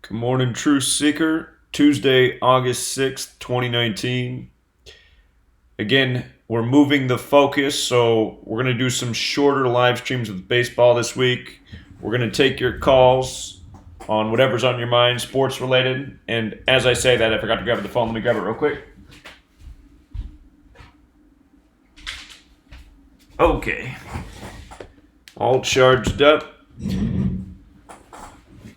Good morning, Truth Seeker. Tuesday, August 6th, 2019. Again, we're moving the focus, so we're going to do some shorter live streams with baseball this week. We're going to take your calls on whatever's on your mind, sports related. And as I say that, I forgot to grab the phone. Let me grab it real quick. Okay. All charged up.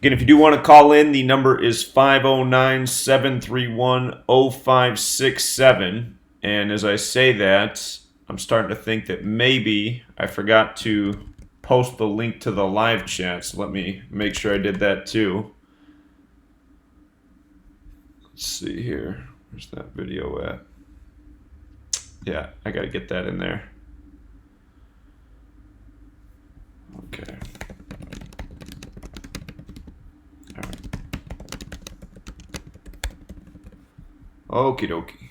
Again, if you do want to call in, the number is 509-731-0567. And as I say that, I'm starting to think that maybe I forgot to post the link to the live chat. So let me make sure I did that too. Let's see here. Where's that video at? Yeah, I got to get that in there. Okay. Okie dokie.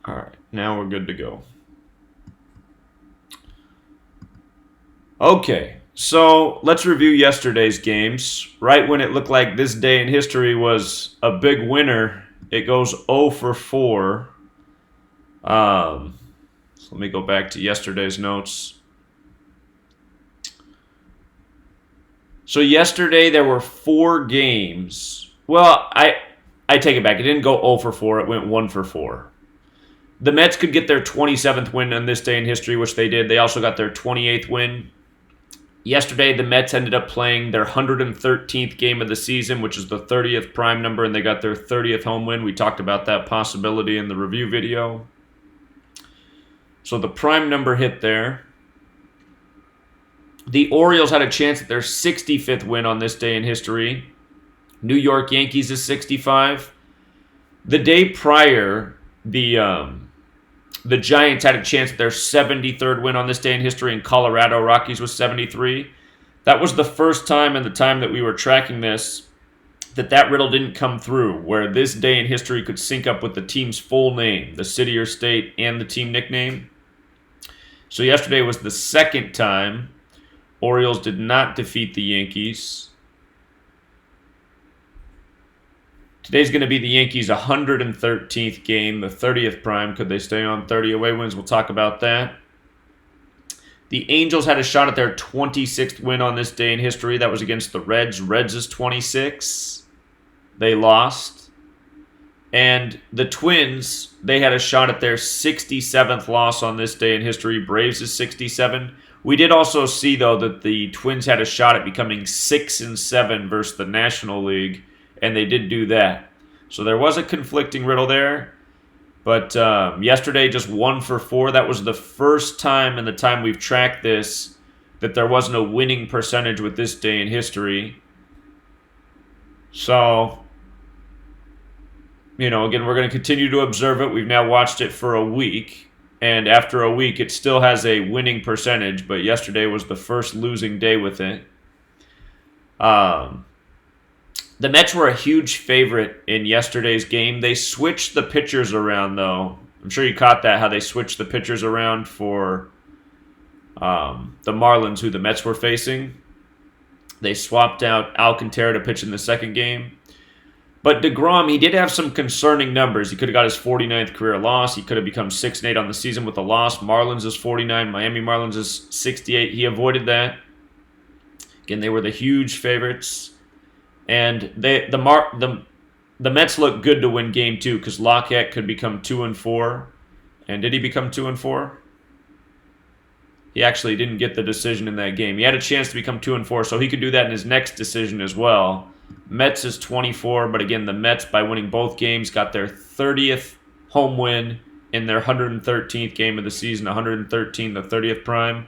All right, now we're good to go. Okay, so let's review yesterday's games. Right when it looked like this day in history was a big winner, it goes 0 for 4. So let me go back to yesterday's notes. So yesterday there were 4 games. Well, I take it back. It didn't go 0 for 4. It went 1 for 4. The Mets could get their 27th win on this day in history, which they did. They also got their 28th win. Yesterday, the Mets ended up playing their 113th game of the season, which is the 30th prime number, and they got their 30th home win. We talked about that possibility in the review video. So the prime number hit there. The Orioles had a chance at their 65th win on this day in history. New York Yankees is 65. The day prior, the Giants had a chance at their 73rd win on this day in history, and Colorado Rockies was 73. That was the first time in the time that we were tracking this that riddle didn't come through, where this day in history could sync up with the team's full name, the city or state, and the team nickname. So yesterday was the second time Orioles did not defeat the Yankees. Today's going to be the Yankees' 113th game, the 30th prime. Could they stay on 30 away wins? We'll talk about that. The Angels had a shot at their 26th win on this day in history. That was against the Reds. Reds is 26. They lost. And the Twins, they had a shot at their 67th loss on this day in history. Braves is 67. We did also see, though, that the Twins had a shot at becoming 6-7 versus the National League, and they did do that. So there was a conflicting riddle there. But yesterday, just 1 for 4. That was the first time in the time we've tracked this that there wasn't a winning percentage with this day in history. So, again, we're going to continue to observe it. We've now watched it for a week. And after a week, it still has a winning percentage, but yesterday was the first losing day with it. The Mets were a huge favorite in yesterday's game. They switched the pitchers around, though. I'm sure you caught that, how they switched the pitchers around for the Marlins, who the Mets were facing. They swapped out Alcantara to pitch in the second game. But DeGrom, he did have some concerning numbers. He could have got his 49th career loss. He could have become 6-8 on the season with a loss. Marlins is 49. Miami Marlins is 68. He avoided that. Again, they were the huge favorites. And the Mets look good to win game 2 because Lockett could become 2-4. And did he become 2-4? He actually didn't get the decision in that game. He had a chance to become 2-4, so he could do that in his next decision as well. Mets is 24, but again, the Mets, by winning both games, got their 30th home win in their 113th game of the season. 113, the 30th prime.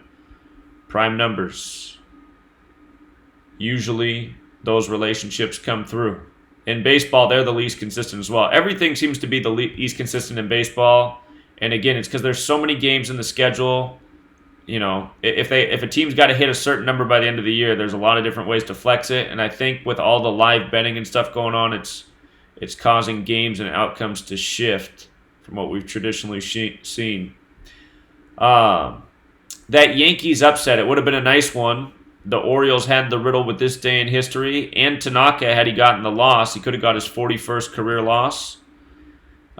Prime numbers. Usually, those relationships come through. In baseball, they're the least consistent as well. Everything seems to be the least consistent in baseball. And again, it's because there's so many games in the schedule. If a team's got to hit a certain number by the end of the year, there's a lot of different ways to flex it. And I think with all the live betting and stuff going on, it's causing games and outcomes to shift from what we've traditionally seen. That Yankees upset, it would have been a nice one. the Orioles had the riddle with this day in history, and Tanaka, had he gotten the loss, he could have got his 41st career loss.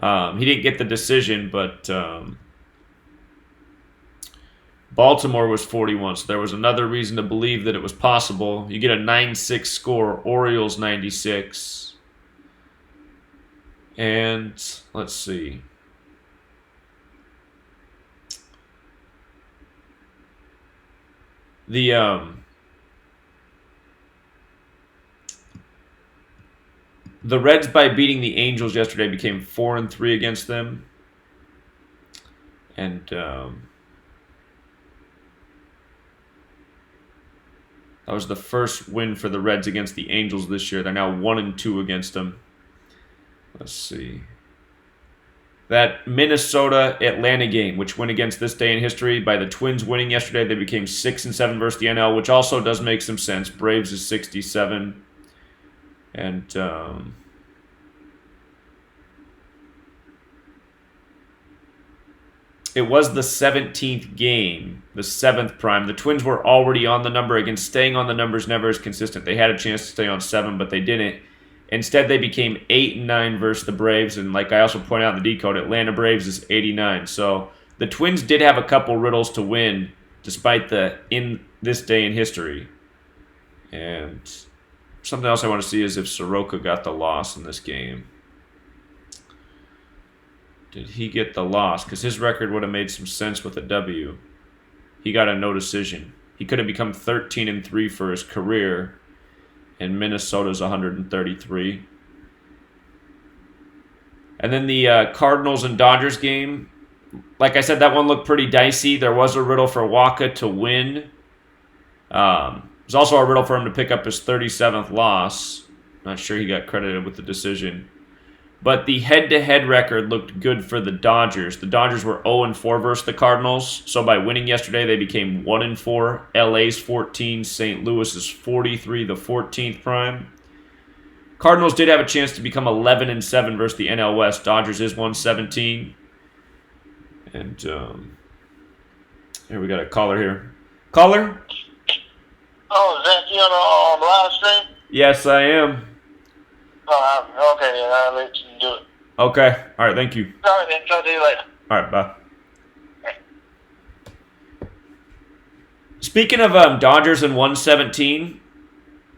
He didn't get the decision, but Baltimore was 41, so there was another reason to believe that it was possible. You get a 9-6 score, Orioles 96. And let's see. The Reds, by beating the Angels yesterday, became 4-3 against them. And that was the first win for the Reds against the Angels this year. They're now 1-2 against them. Let's see. That Minnesota-Atlanta game, which went against this day in history, by the Twins winning yesterday, they became 6-7 versus the NL, which also does make some sense. Braves is 67. And it was the 17th game, the 7th prime. The Twins were already on the number. Again, staying on the number is never as consistent. They had a chance to stay on 7, but they didn't. Instead, they became 8-9 versus the Braves. And like I also pointed out in the Decode, Atlanta Braves is 89. So the Twins did have a couple riddles to win, despite the in this day in history. And something else I want to see is if Soroka got the loss in this game. Did he get the loss? Because his record would have made some sense with a W. He got a no decision. He could have become 13-3 for his career, and Minnesota's 133. And then the Cardinals and Dodgers game, like I said, that one looked pretty dicey. There was a riddle for Waka to win. There's also a riddle for him to pick up his 37th loss. Not sure he got credited with the decision. But the head-to-head record looked good for the Dodgers. The Dodgers were 0-4 versus the Cardinals. So by winning yesterday, they became 1-4. LA's 14, St. Louis is 43, the 14th prime. Cardinals did have a chance to become 11-7 versus the NL West. Dodgers is 117. And here we got a caller here. Caller? Oh, is that you on the live stream? Yes, I am. Oh, okay, then I'll let you do it. Okay. All right, thank you. All right, then. Talk to you later. All right, bye. Speaking of Dodgers and 117,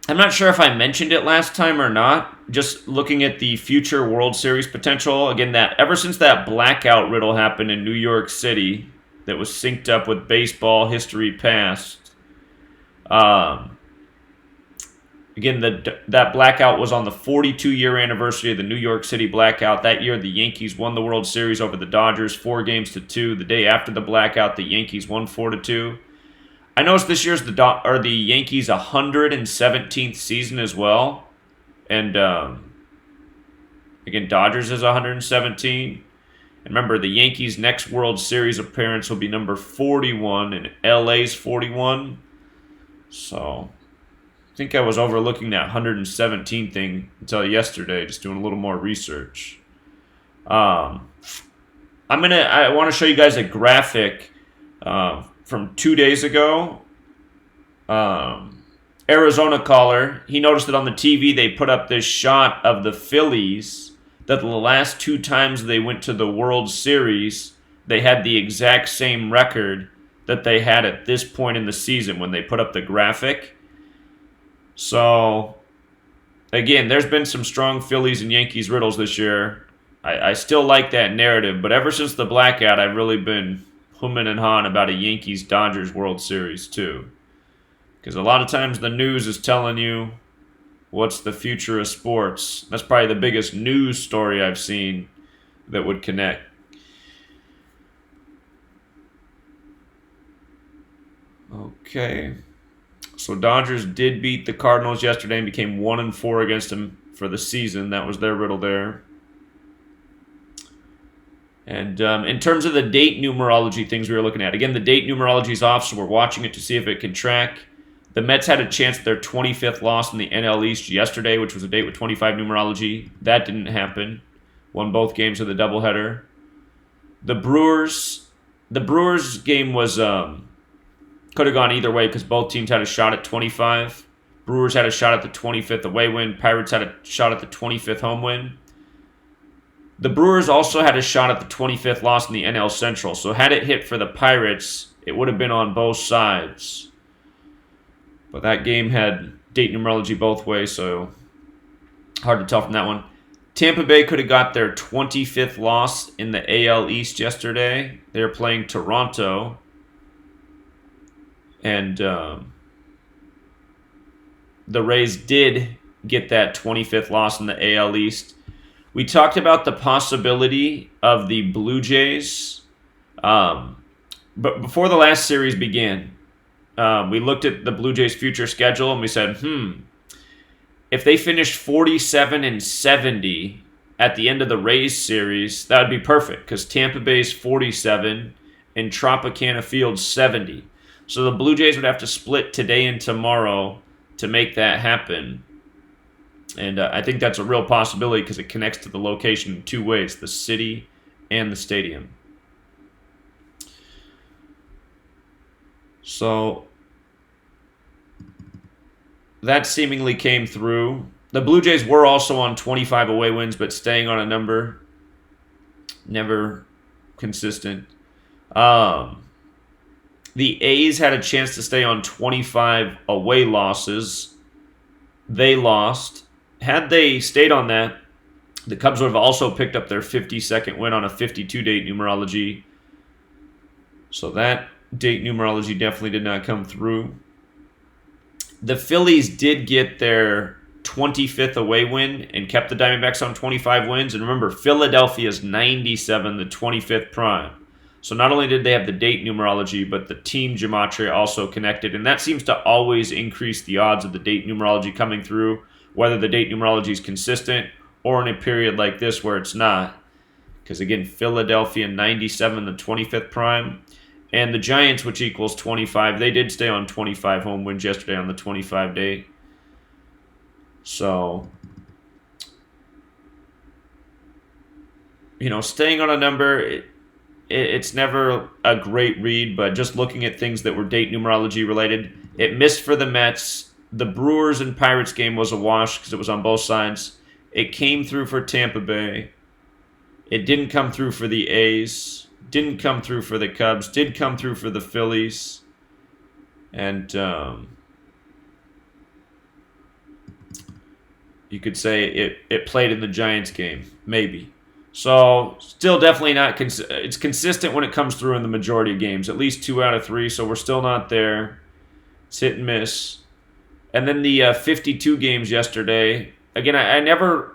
I'm not sure if I mentioned it last time or not. Just looking at the future World Series potential. Again, that ever since that blackout riddle happened in New York City that was synced up with baseball history past. Again, that blackout was on the 42-year anniversary of the New York City blackout. That year, the Yankees won the World Series over the Dodgers 4-2. The day after the blackout, the Yankees won 4-2. I noticed this year's the Yankees' 117th season as well. And again, Dodgers is 117. And remember, the Yankees' next World Series appearance will be number 41, and LA's 41. So I think I was overlooking that 117 thing until yesterday, just doing a little more research. I want to show you guys a graphic from 2 days ago. Arizona caller, he noticed that on the TV they put up this shot of the Phillies, that the last 2 times they went to the World Series, they had the exact same record that they had at this point in the season when they put up the graphic. So, again, there's been some strong Phillies and Yankees riddles this year. I still like that narrative, but ever since the blackout, I've really been humming and hawing about a Yankees-Dodgers World Series, too. Because a lot of times the news is telling you what's the future of sports. That's probably the biggest news story I've seen that would connect. Okay. So Dodgers did beat the Cardinals yesterday and became 1-4 against them for the season. That was their riddle there. And in terms of the date numerology things we were looking at, again, the date numerology is off, so we're watching it to see if it can track. The Mets had a chance at their 25th loss in the NL East yesterday, which was a date with 25 numerology. That didn't happen. Won both games of the doubleheader. The Brewers game was Could have gone either way because both teams had a shot at 25. Brewers had a shot at the 25th away win. Pirates had a shot at the 25th home win. The Brewers also had a shot at the 25th loss in the NL Central. So had it hit for the Pirates, it would have been on both sides. But that game had date numerology both ways, so hard to tell from that one. Tampa Bay could have got their 25th loss in the AL East yesterday. They were playing Toronto. And the Rays did get that 25th loss in the AL East. We talked about the possibility of the Blue Jays. But before the last series began, we looked at the Blue Jays' future schedule and we said, if they finished 47-70 at the end of the Rays series, that would be perfect because Tampa Bay's 47 and Tropicana Field's 70. So the Blue Jays would have to split today and tomorrow to make that happen. And I think that's a real possibility because it connects to the location in two ways, the city and the stadium. So that seemingly came through. The Blue Jays were also on 25 away wins, but staying on a number, never consistent. The A's had a chance to stay on 25 away losses. They lost. Had they stayed on that, the Cubs would have also picked up their 52nd win on a 52-date numerology. So that date numerology definitely did not come through. The Phillies did get their 25th away win and kept the Diamondbacks on 25 wins. And remember, Philadelphia's 97, the 25th prime. So not only did they have the date numerology, but the team Gematria also connected. And that seems to always increase the odds of the date numerology coming through, whether the date numerology is consistent or in a period like this where it's not. Because again, Philadelphia 97, the 25th prime. And the Giants, which equals 25, they did stay on 25 home wins yesterday on the 25 date. So, staying on a number, it's never a great read, but just looking at things that were date numerology related, it missed for the Mets. The Brewers and Pirates game was a wash because it was on both sides. It came through for Tampa Bay. It didn't come through for the A's. Didn't come through for the Cubs. Did come through for the Phillies. And you could say it played in the Giants game. Maybe. So, still definitely not... it's consistent when it comes through in the majority of games. At least 2 out of 3, so we're still not there. It's hit and miss. And then the 52 games yesterday. Again, I never...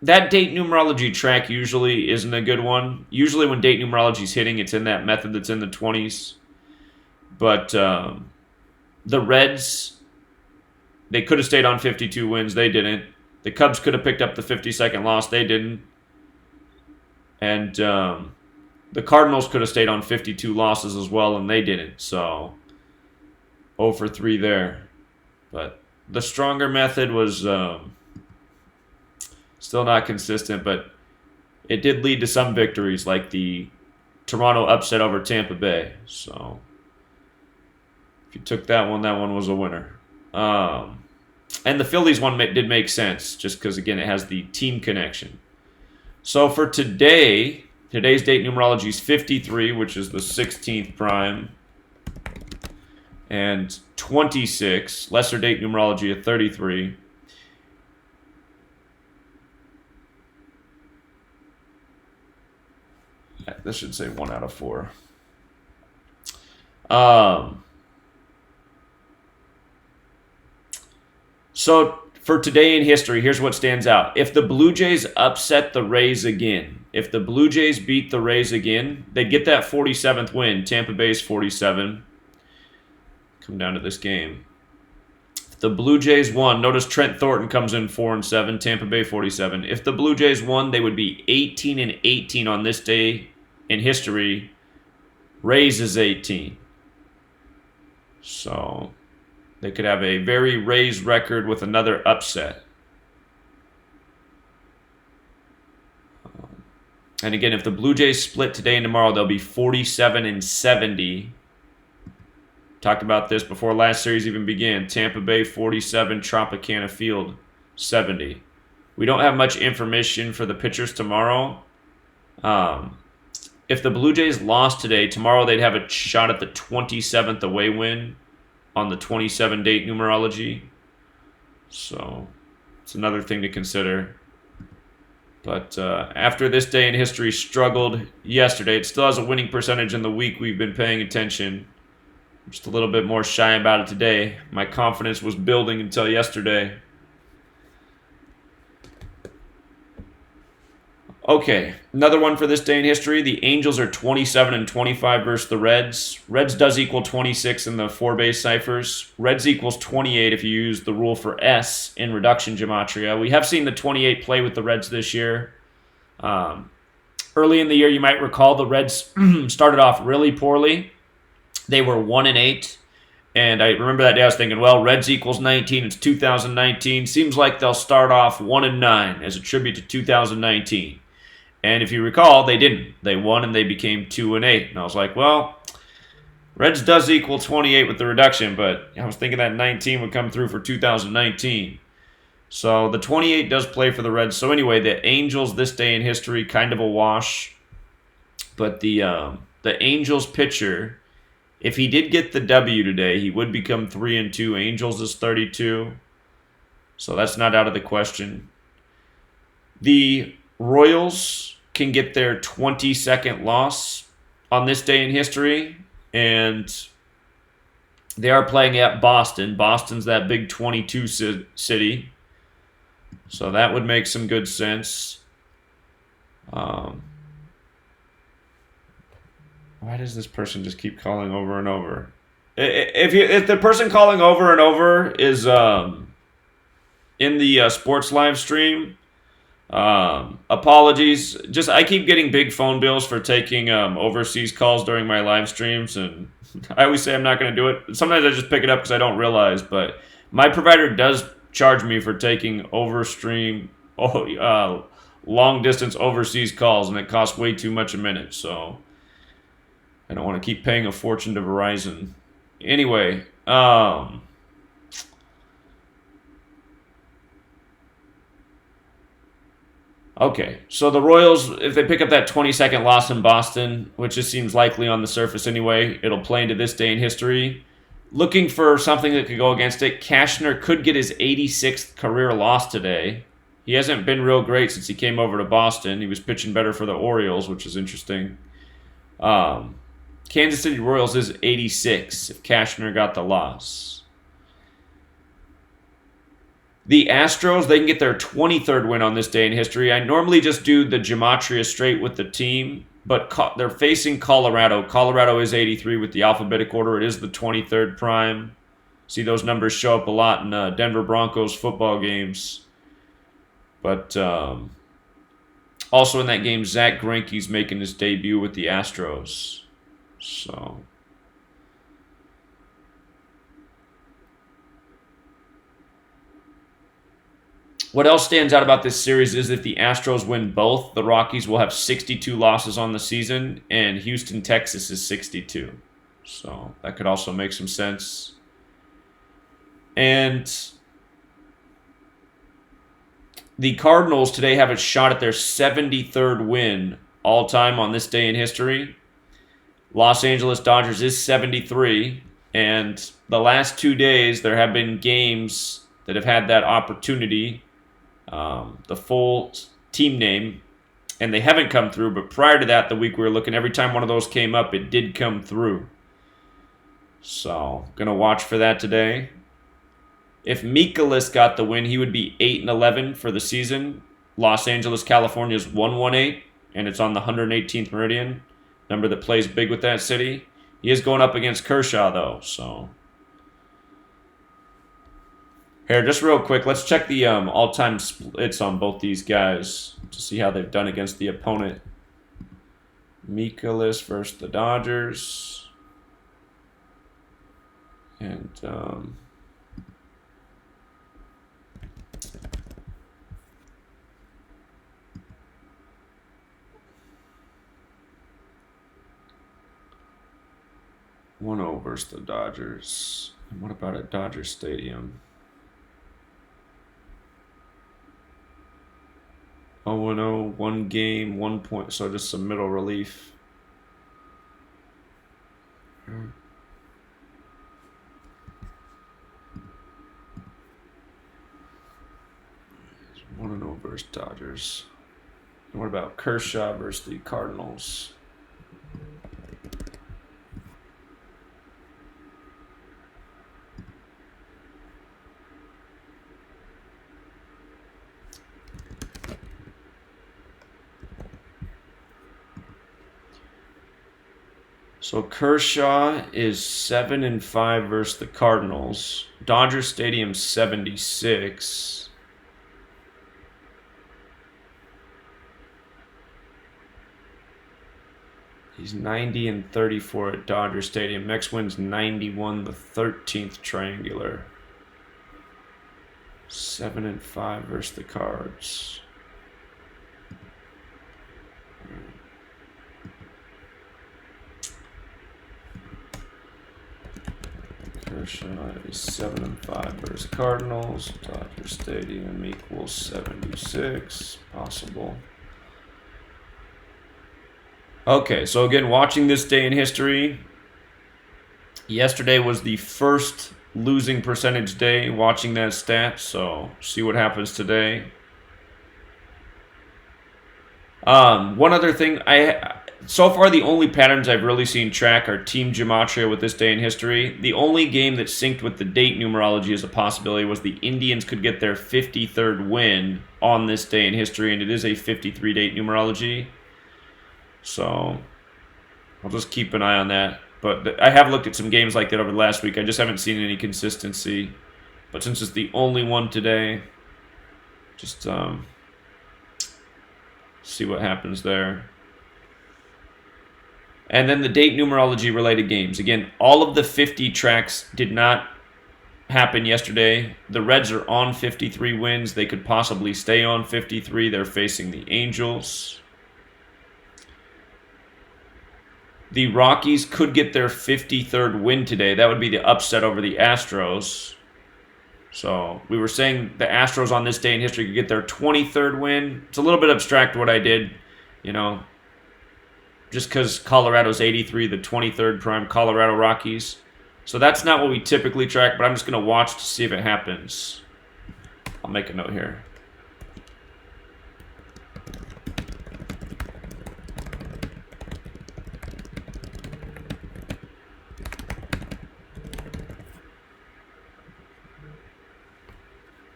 That date numerology track usually isn't a good one. Usually when date numerology is hitting, it's in that method that's in the 20s. But the Reds, they could have stayed on 52 wins. They didn't. The Cubs could have picked up the 52nd loss. They didn't. And the Cardinals could have stayed on 52 losses as well, and they didn't. So 0 for 3 there. But the stronger method was... still not consistent, but it did lead to some victories, like the Toronto upset over Tampa Bay. So if you took that one was a winner. And the Phillies one did make sense, just because, again, it has the team connection. So for today's date numerology is 53, which is the 16th prime, and 26, lesser date numerology of 33. This should say 1 out of 4. So for today in history, here's what stands out. If the Blue Jays upset the Rays again, if the Blue Jays beat the Rays again, they'd get that 47th win. Tampa Bay's 47. Come down to this game. If the Blue Jays won, notice Trent Thornton comes in 4-7, Tampa Bay 47. If the Blue Jays won, they would be 18-18 on this day in history. Rays is 18. So they could have a very Rays record with another upset. And again, if the Blue Jays split today and tomorrow, they'll be 47-70. Talked about this before last series even began. Tampa Bay 47, Tropicana Field 70. We don't have much information for the pitchers tomorrow. If the Blue Jays lost today, tomorrow they'd have a shot at the 27th away win on the 27 date numerology. So it's another thing to consider. But after this day in history struggled yesterday, it still has a winning percentage in the week we've been paying attention. I'm just a little bit more shy about it today. My confidence was building until yesterday. Okay, another one for this day in history. The Angels are 27 and 25 versus the Reds. Reds does equal 26 in the 4-base ciphers. Reds equals 28 if you use the rule for S in reduction gematria. We have seen the 28 play with the Reds this year. Early in the year, you might recall the Reds started off really poorly. They were 1-8. And I remember that day I was thinking, well, Reds equals 19. It's 2019. Seems like they'll start off 1-9 as a tribute to 2019. And if you recall, they didn't. They won and they became 2-8. And I was like, well, Reds does equal 28 with the reduction, but I was thinking that 19 would come through for 2019. So the 28 does play for the Reds. So anyway, the Angels this day in history, kind of a wash. But the Angels pitcher, if he did get the W today, he would become 3-2. Angels is 32. So that's not out of the question. The Royals can get their 22nd loss on this day in history, and they are playing at Boston. Boston's that big 22 city, so that would make some good sense. Why does this person just keep calling over and over? If the person calling over and over is in the sports live stream, apologies. Just I keep getting big phone bills for taking overseas calls during my live streams, and I always say I'm not going to do it. Sometimes I just pick it up because I don't realize, but my provider does charge me for taking long distance overseas calls, and it costs way too much a minute, so I don't want to keep paying a fortune to Verizon. Anyway, okay, so the Royals, if they pick up that 22nd loss in Boston, which just seems likely on the surface anyway, it'll play into this day in history. Looking for something that could go against it, Cashner could get his 86th career loss today. He hasn't been real great since he came over to Boston. He was pitching better for the Orioles, which is interesting. Kansas City Royals is 86 if Cashner got the loss. The Astros, they can get their 23rd win on this day in history. I normally just do the gematria straight with the team, but they're facing Colorado. Colorado is 83 with the alphabetic order. It is the 23rd prime. See those numbers show up a lot in Denver Broncos football games. But also in that game, Zach Greinke's making his debut with the Astros. So what else stands out about this series is if the Astros win both, the Rockies will have 62 losses on the season, and Houston, Texas is 62. So that could also make some sense. And the Cardinals today have a shot at their 73rd win all-time on this day in history. Los Angeles Dodgers is 73, and the last 2 days there have been games that have had that opportunity, the full team name, and they haven't come through. But prior to that, the week we were looking, every time one of those came up, it did come through. So, gonna watch for that today. If Mikolas got the win, he would be 8-11 for the season. Los Angeles, California is 118, and it's on the 118th meridian, number that plays big with that city. He is going up against Kershaw, though, so. Here, just real quick, let's check the all-time splits on both these guys to see how they've done against the opponent. Mikolas versus the Dodgers. And 1-0 versus the Dodgers. And what about at Dodger Stadium? 0-0, 1 game, 1 point. So just some middle relief. 1-0 versus Dodgers. And what about Kershaw versus the Cardinals? So Kershaw is 7-5 versus the Cardinals. Dodger Stadium 76. He's 90-34 at Dodger Stadium. Next win's 91, the 13th triangular. 7-5 versus the Cards. Kershaw is 7-5 versus Cardinals. Dodger Stadium equals 76. Possible. Okay, so again, watching this day in history. Yesterday was the first losing percentage day. Watching that stat, so see what happens today. One other thing, so far the only patterns I've really seen track are Team Gematria with this day in history. The only game that synced with the date numerology as a possibility was the Indians could get their 53rd win on this day in history, and it is a 53 date numerology. So I'll just keep an eye on that. But I have looked at some games like that over the last week. I just haven't seen any consistency. But since it's the only one today, just see what happens there. And then the date numerology related games. Again, all of the 50 tracks did not happen yesterday. The Reds are on 53 wins. They could possibly stay on 53. They're facing the Angels. The Rockies could get their 53rd win today. That would be the upset over the Astros. So we were saying the Astros on this day in history could get their 23rd win. It's a little bit abstract what I did, just because Colorado's 83, the 23rd prime Colorado Rockies. So that's not what we typically track, but I'm just going to watch to see if it happens. I'll make a note here.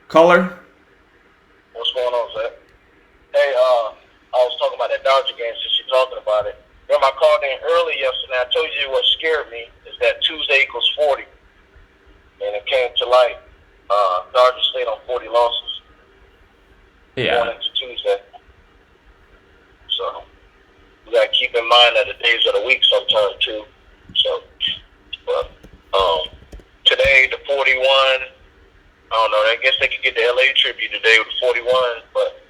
Caller? What's going on, Zach? Hey, I was talking about that Dodger game since you're talking about it. Remember I called in early yesterday. I told you what scared me is that Tuesday equals 40. And it came to light. Dodgers stayed on 40 losses. Yeah. Going into Tuesday. So, you got to keep in mind that the days of the week sometimes, too. So, but, today, the 41... I don't know. I guess they could get the LA tribute today with 41, but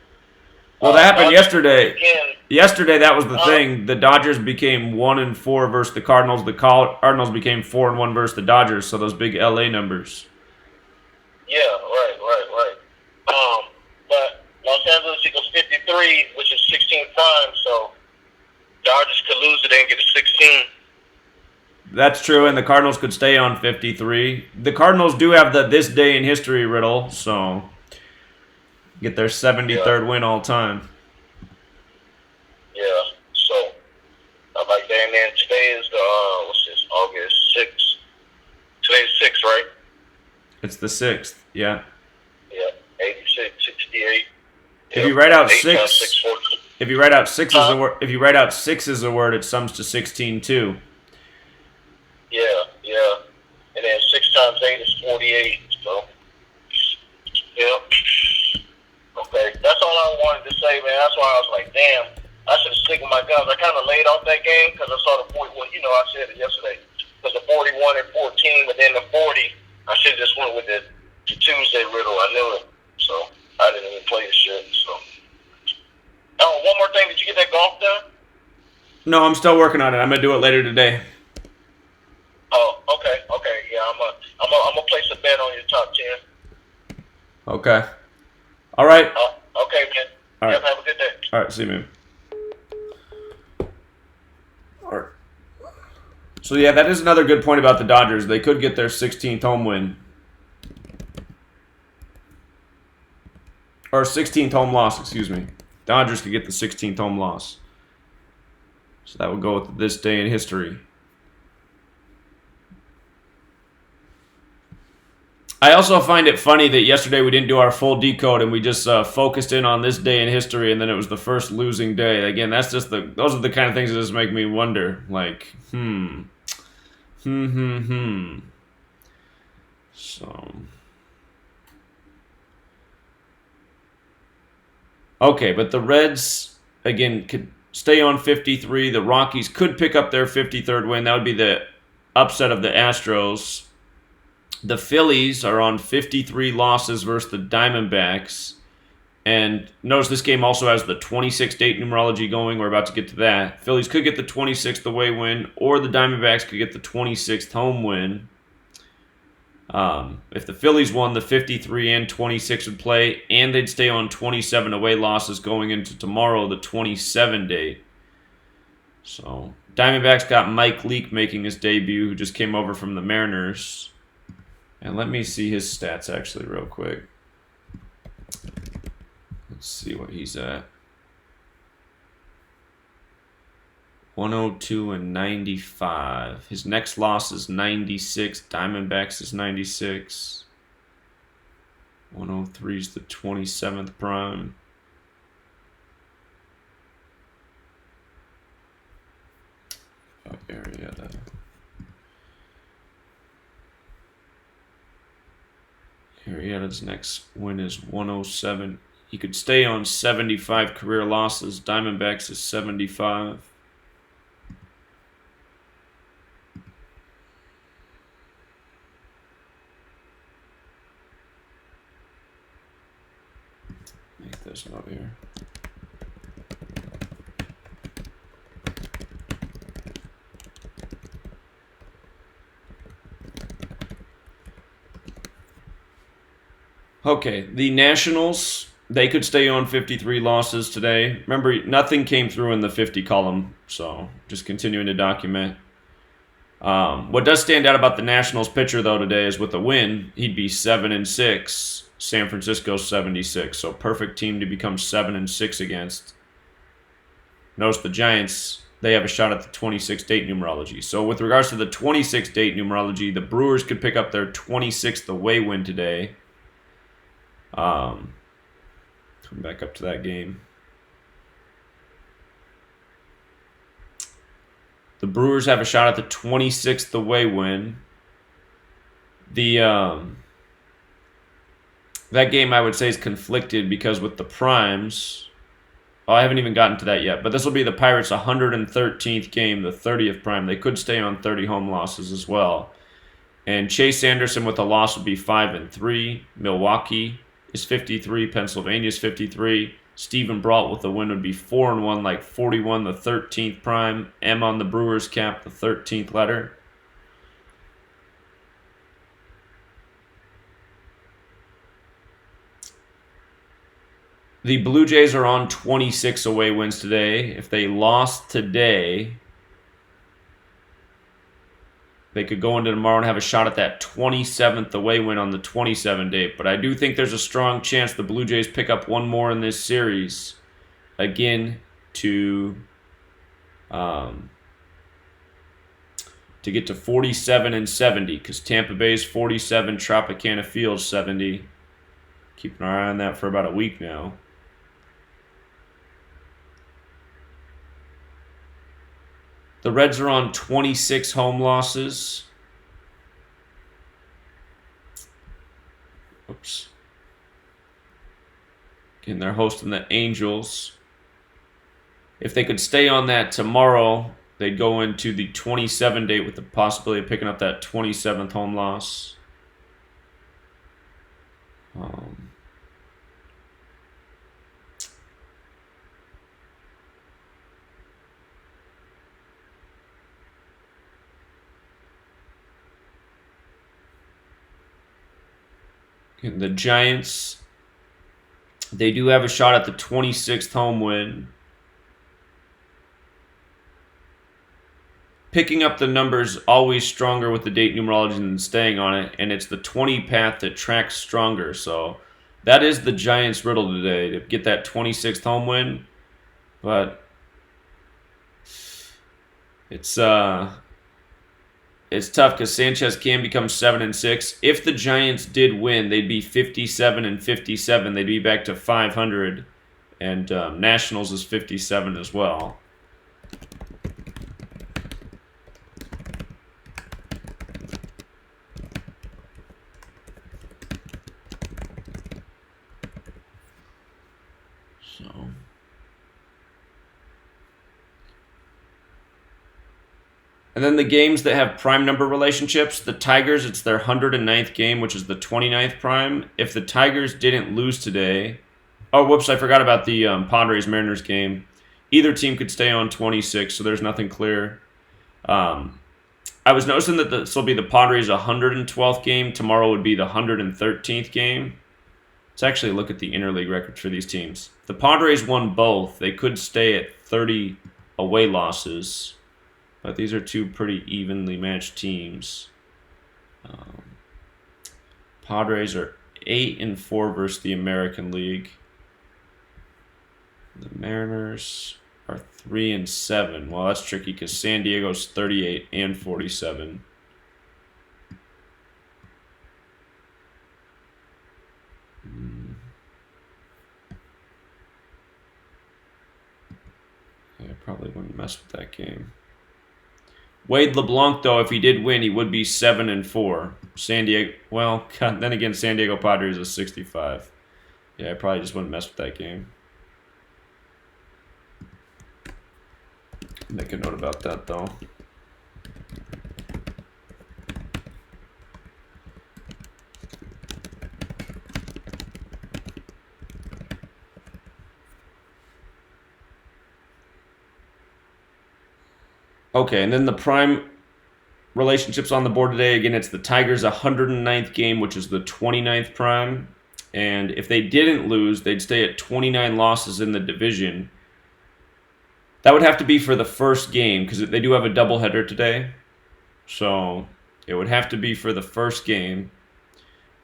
well, that happened yesterday. Again, yesterday, that was the thing. The Dodgers became 1-4 versus the Cardinals. The Cardinals became 4-1 versus the Dodgers. So those big LA numbers. Yeah, right. But Los Angeles equals 53, which is 16 times. So Dodgers could lose it and get a 16. That's true, and the Cardinals could stay on 53. The Cardinals do have the this day in history riddle, so get their 73rd win all time. Yeah, so I'm like, damn, man, today is the, what's this, August 6th? Today's 6th, right? It's the 6th, yeah. Yeah, 86, 68. If you write out 6, if you write out 6 as a word, it sums to 16 too. Yeah. And then 6 times 8 is 48. So, yeah. Okay. That's all I wanted to say, man. That's why I was like, damn, I should have stick with my guns. I kind of laid off that game because I saw the 40. Well, I said it yesterday. Because the 41 and 14, but then the 40, I should have just went with the Tuesday riddle. I knew it. So, I didn't even play the shit. So. Oh, one more thing. Did you get that golf done? No, I'm still working on it. I'm going to do it later today. Okay. All right. Okay, man. All right. Yep, have a good day. All right. See you, man. All right. So yeah, that is another good point about the Dodgers. They could get their 16th home win. Or 16th home loss, excuse me. Dodgers could get the 16th home loss. So that would go with this day in history. I also find it funny that yesterday we didn't do our full decode and we just focused in on this day in history, and then it was the first losing day. Again, those are the kind of things that just make me wonder. Like, So, okay, but the Reds again could stay on 53. The Rockies could pick up their 53rd win. That would be the upset of the Astros. The Phillies are on 53 losses versus the Diamondbacks. And notice this game also has the 26 date numerology going. We're about to get to that. Phillies could get the 26th away win, or the Diamondbacks could get the 26th home win. If the Phillies won, the 53 and 26 would play, and they'd stay on 27 away losses going into tomorrow, the 27 date. So, Diamondbacks got Mike Leake making his debut, who just came over from the Mariners. And let me see his stats actually real quick. Let's see what he's at. 102 and 95. His next loss is 96. Diamondbacks is 96. 103 is the 27th prime. Arrieta's next win is 107. He could stay on 75 career losses. Diamondbacks is 75. Make this note here. Okay, the Nationals, they could stay on 53 losses today. Remember, nothing came through in the 50 column, so just continuing to document. What does stand out about the Nationals pitcher, though, today is with a win, he'd be 7-6. San Francisco's 76, so perfect team to become 7-6 against. Notice the Giants, they have a shot at the 26 date numerology. So with regards to the 26 date numerology, the Brewers could pick up their 26th away win today. Come back up to that game. The Brewers have a shot at the 26th away win. That game I would say is conflicted because with the primes, I haven't even gotten to that yet, but this will be the Pirates' 113th game, the 30th prime. They could stay on 30 home losses as well. And Chase Anderson with a loss would be 5-3. Milwaukee is 53. Pennsylvania is 53. Stephen Brault with the win would be 4-1, like 41, the 13th prime. M on the Brewers cap, the 13th letter. The Blue Jays are on 26 away wins today. If they lost today, they could go into tomorrow and have a shot at that 27th away win on the 27 date. But I do think there's a strong chance the Blue Jays pick up one more in this series. Again, to get to 47 and 70. Because Tampa Bay's 47, Tropicana Field's 70. Keeping our eye on that for about a week now. The Reds are on 26 home losses. Oops. Again, they're hosting the Angels. If they could stay on that tomorrow, they'd go into the 27 date with the possibility of picking up that 27th home loss. The Giants They do have a shot at the 26th home win. Picking up the numbers always stronger with the date numerology than staying on it, and it's the 20 path that tracks stronger. So that is the Giants' riddle today, to get that 26th home win. But it's tough because Sanchez can become 7-6. If the Giants did win, they'd be 57-57. They'd be back to 500, and Nationals is 57 as well. And then the games that have prime number relationships, the Tigers, it's their 109th game, which is the 29th prime. If the Tigers didn't lose today... Oh, whoops, I forgot about the Padres-Mariners game. Either team could stay on 26, so there's nothing clear. I was noticing that this will be the Padres' 112th game. Tomorrow would be the 113th game. Let's actually look at the interleague records for these teams. If the Padres won both, they could stay at 30 away losses. But these are two pretty evenly matched teams. Padres are 8-4 versus the American League. The Mariners are 3-7. Well, that's tricky because San Diego's 38-47. I probably wouldn't mess with that game. Wade LeBlanc, though, if he did win, he would be 7-4. San Diego, well, then again, San Diego Padres is 65. Yeah, I probably just wouldn't mess with that game. Make a note about that, though. Okay, and then the prime relationships on the board today. Again, it's the Tigers' 109th game, which is the 29th prime. And if they didn't lose, they'd stay at 29 losses in the division. That would have to be for the first game, because they do have a doubleheader today. So it would have to be for the first game.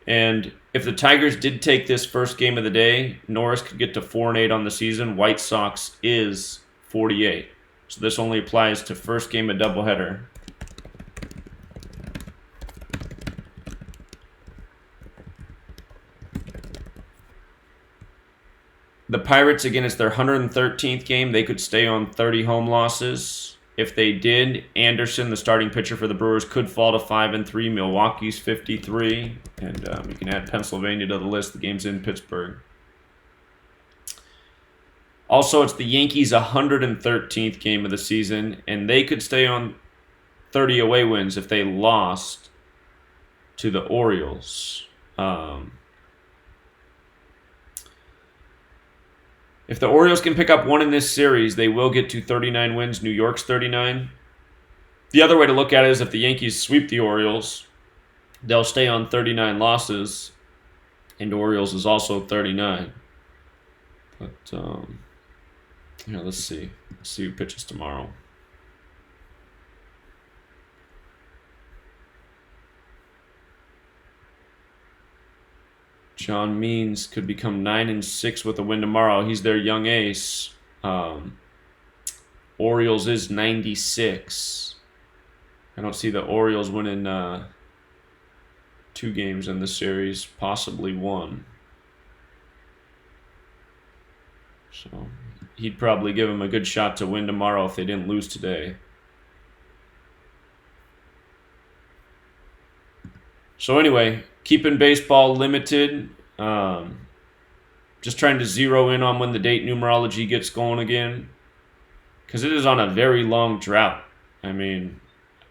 And if the Tigers did take this first game of the day, Norris could get to 4-8 on the season. White Sox is 48. So this only applies to first game of doubleheader. The Pirates, again, it's their 113th game. They could stay on 30 home losses. If they did, Anderson, the starting pitcher for the Brewers, could fall to 5-3. Milwaukee's 53. And you can add Pennsylvania to the list. The game's in Pittsburgh. Also, it's the Yankees' 113th game of the season, and they could stay on 30 away wins if they lost to the Orioles. If the Orioles can pick up one in this series, they will get to 39 wins. New York's 39. The other way to look at it is if the Yankees sweep the Orioles, they'll stay on 39 losses, and Orioles is also 39. But, yeah, let's see. Let's see who pitches tomorrow. John Means could become 9-6 with a win tomorrow. He's their young ace. Orioles is 96. I don't see the Orioles winning 2 games in this series, possibly 1. So he'd probably give them a good shot to win tomorrow if they didn't lose today. So anyway, keeping baseball limited. Just trying to zero in on when the date numerology gets going again. Because it is on a very long drought. I mean,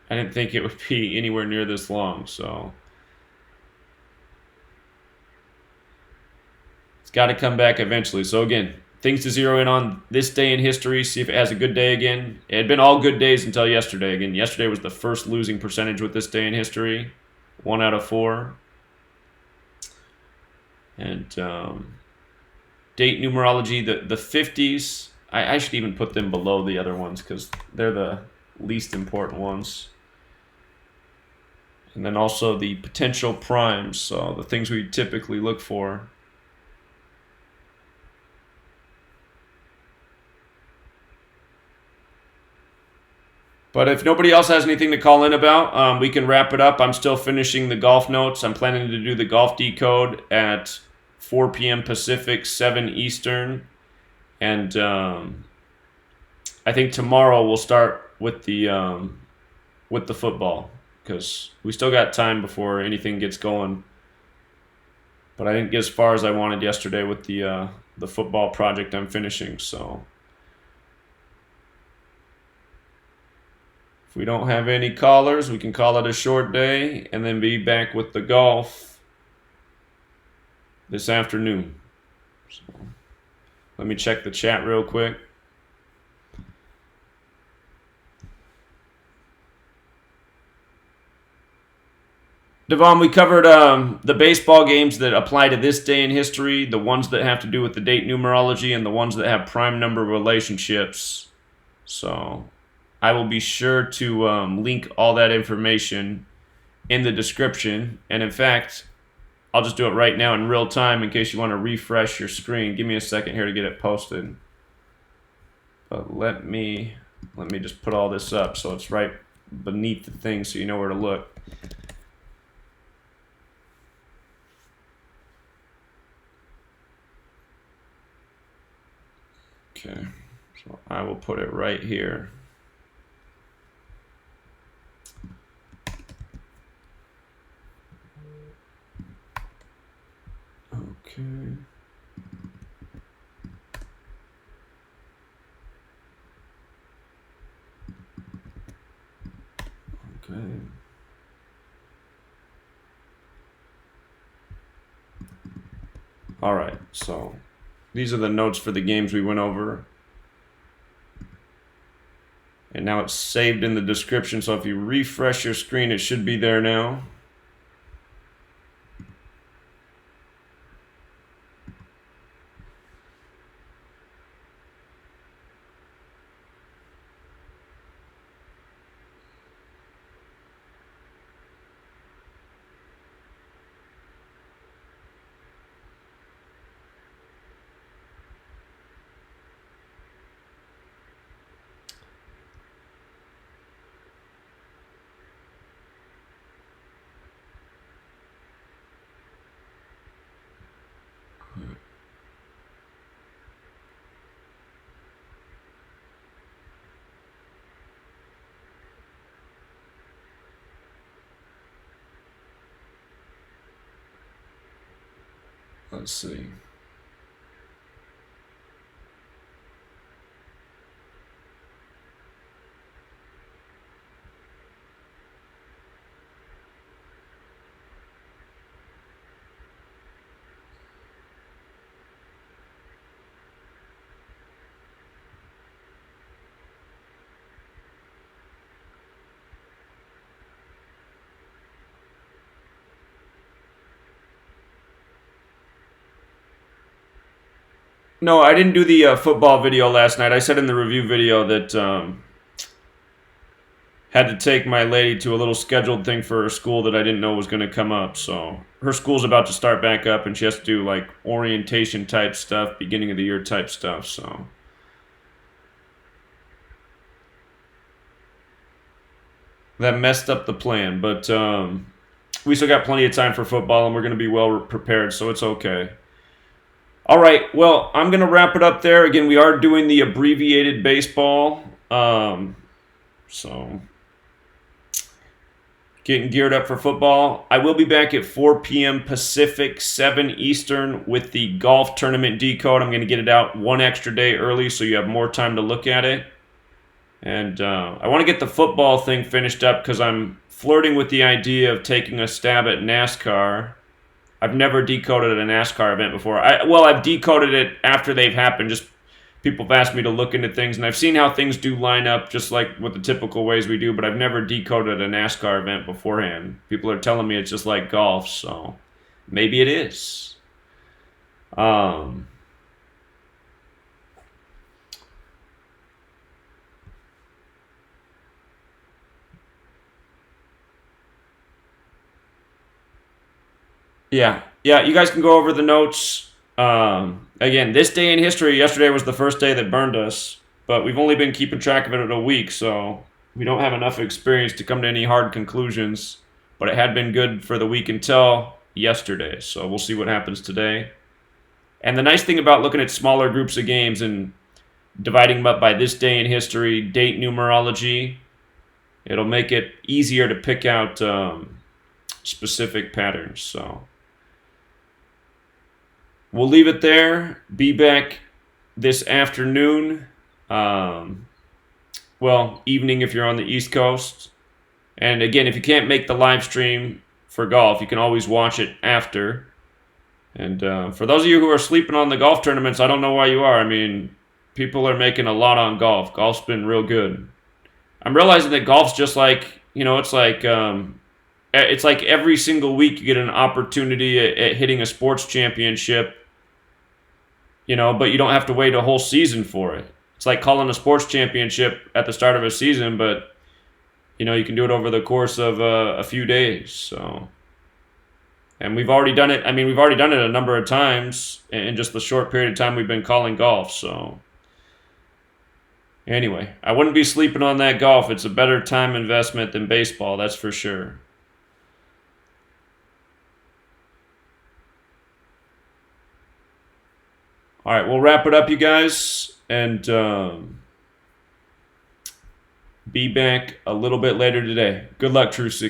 I didn't think it would be anywhere near this long. So it's got to come back eventually. So again, things to zero in on this day in history. See if it has a good day again. It had been all good days until yesterday. Again, yesterday was the first losing percentage with this day in history. 1 out of 4. And date numerology, the 50s, I should even put them below the other ones because they're the least important ones. And then also the potential primes, so the things we typically look for. But if nobody else has anything to call in about, we can wrap it up. I'm still finishing the golf notes. I'm planning to do the golf decode at 4 p.m. Pacific, 7 Eastern. And I think tomorrow we'll start with the football because we still got time before anything gets going. But I didn't get as far as I wanted yesterday with the football project I'm finishing, so... If we don't have any callers, we can call it a short day and then be back with the golf this afternoon. So, let me check the chat real quick. Devon, we covered the baseball games that apply to this day in history, the ones that have to do with the date numerology, and the ones that have prime number relationships. So... I will be sure to link all that information in the description. And in fact, I'll just do it right now in real time in case you want to refresh your screen. Give me a second here to get it posted. But let me just put all this up so it's right beneath the thing so you know where to look. Okay, so I will put it right here. Okay. Okay. All right, so these are the notes for the games we went over. And now it's saved in the description, so if you refresh your screen, it should be there now. Let's see. No, I didn't do the football video last night. I said in the review video that had to take my lady to a little scheduled thing for her school that I didn't know was going to come up. So her school's about to start back up, and she has to do like orientation type stuff, beginning of the year type stuff. So that messed up the plan, but we still got plenty of time for football, and we're going to be well prepared, so it's okay. All right, well, I'm going to wrap it up there. Again, we are doing the abbreviated baseball. So, getting geared up for football. I will be back at 4 p.m. Pacific, 7 Eastern with the golf tournament decode. I'm going to get it out one extra day early so you have more time to look at it. And I want to get the football thing finished up because I'm flirting with the idea of taking a stab at NASCAR. I've never decoded a NASCAR event before. I've decoded it after they've happened. Just people have asked me to look into things, and I've seen how things do line up, just like with the typical ways we do. But I've never decoded a NASCAR event beforehand. People are telling me it's just like golf, so maybe it is. Yeah, yeah. You guys can go over the notes. Again, this day in history. Yesterday was the first day that burned us, but we've only been keeping track of it in a week, so we don't have enough experience to come to any hard conclusions. But it had been good for the week until yesterday, so we'll see what happens today. And the nice thing about looking at smaller groups of games and dividing them up by this day in history, date numerology, it'll make it easier to pick out specific patterns. So we'll leave it there. Be back this afternoon. Well, evening if you're on the East Coast. And again, if you can't make the live stream for golf, you can always watch it after. And for those of you who are sleeping on the golf tournaments, I don't know why you are. I mean, people are making a lot on golf. Golf's been real good. I'm realizing that golf's just like, it's like every single week you get an opportunity at hitting a sports championship, but you don't have to wait a whole season for it. It's like calling a sports championship at the start of a season, but you can do it over the course of a few days. So, and we've already done it. I mean, we've already done it a number of times in just the short period of time we've been calling golf. So, anyway, I wouldn't be sleeping on that golf. It's a better time investment than baseball, that's for sure. All right, we'll wrap it up, you guys, and be back a little bit later today. Good luck, Truth Seeker.